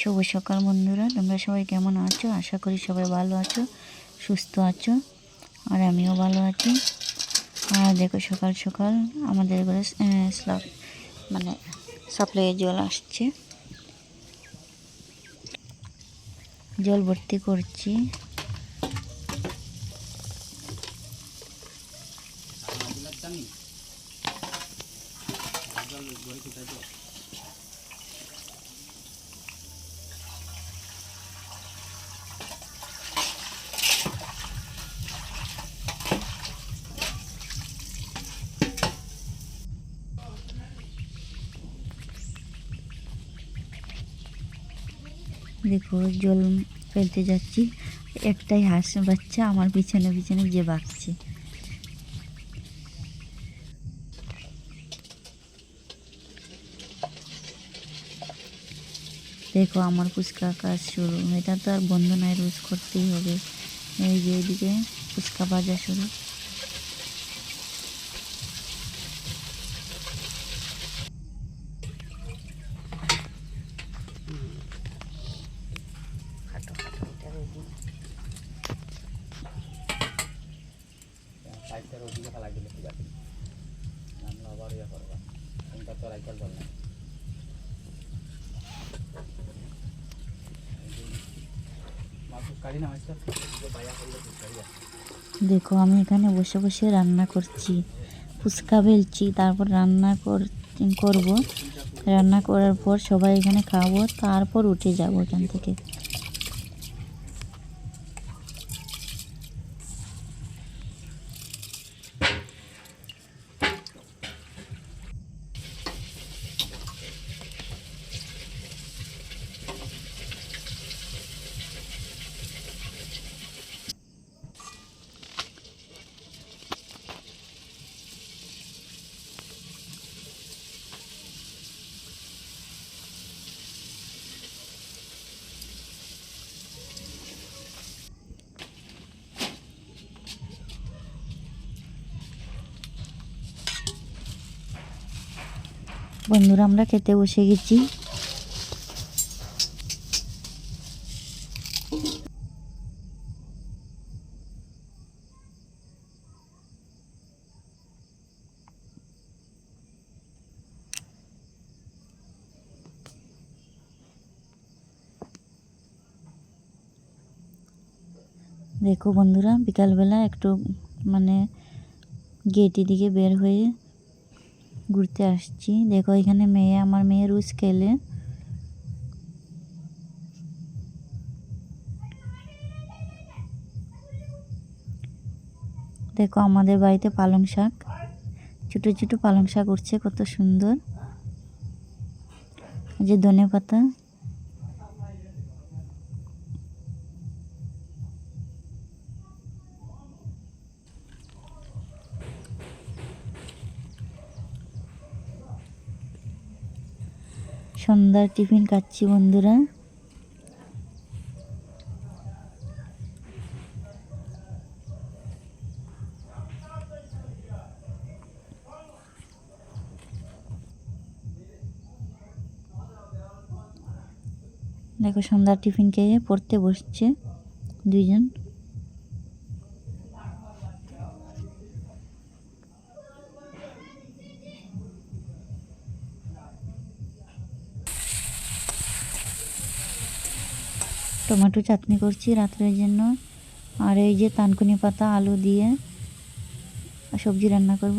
শুভ সকাল বন্ধুরা, তোমরা সবাই কেমন আছো? আশা করি সবাই ভালো আছো, সুস্থ আছো, আর আমিও ভালো আছি। আর দেখো সকাল সকাল আমাদের ঘরে সাপ্লাইয়ের জল আসছে, জল ভর্তি করছি। দেখো জল ফেলতে যাচ্ছি, একটাই হাঁস বাচ্চা আমার পিছনে পিছনে যে বাঁকছে। দেখো আমার ফুচকা কাজ শুরু, এটা তো আর বন্ধ নয়, রোজ করতেই হবে। এই যে এদিকে ফুচকা ভাজা শুরু। দেখো আমি এখানে বসে বসে রান্না করছি, ফুচকা বেলছি, তারপর করব। রান্না করার পর সবাই এখানে খাবো, তারপর উঠে যাব এখান থেকে। বন্ধুরা আমরা খেতে বসে গেছি। দেখো বন্ধুরা বিকালবেলা একটু গেটের দিকে বের হয়ে ঘুরতে আসছি। দেখো এখানে আমার মেয়ে রোজ খেলে। দেখো আমাদের বাড়িতে পালং শাক, ছোট ছোট পালং শাক উঠছে, কত সুন্দর। যে ধনে পাতা, সন্ধ্যার টিফিন খাচ্ছি বন্ধুরা। দেখো সন্ধ্যার টিফিন খেয়ে পড়তে বসছে দুইজন। টমেটো চাটনি করছি রাত্রের জন্য, আর এই যে থানকুনি পাতা আলু দিয়ে সবজি রান্না করব।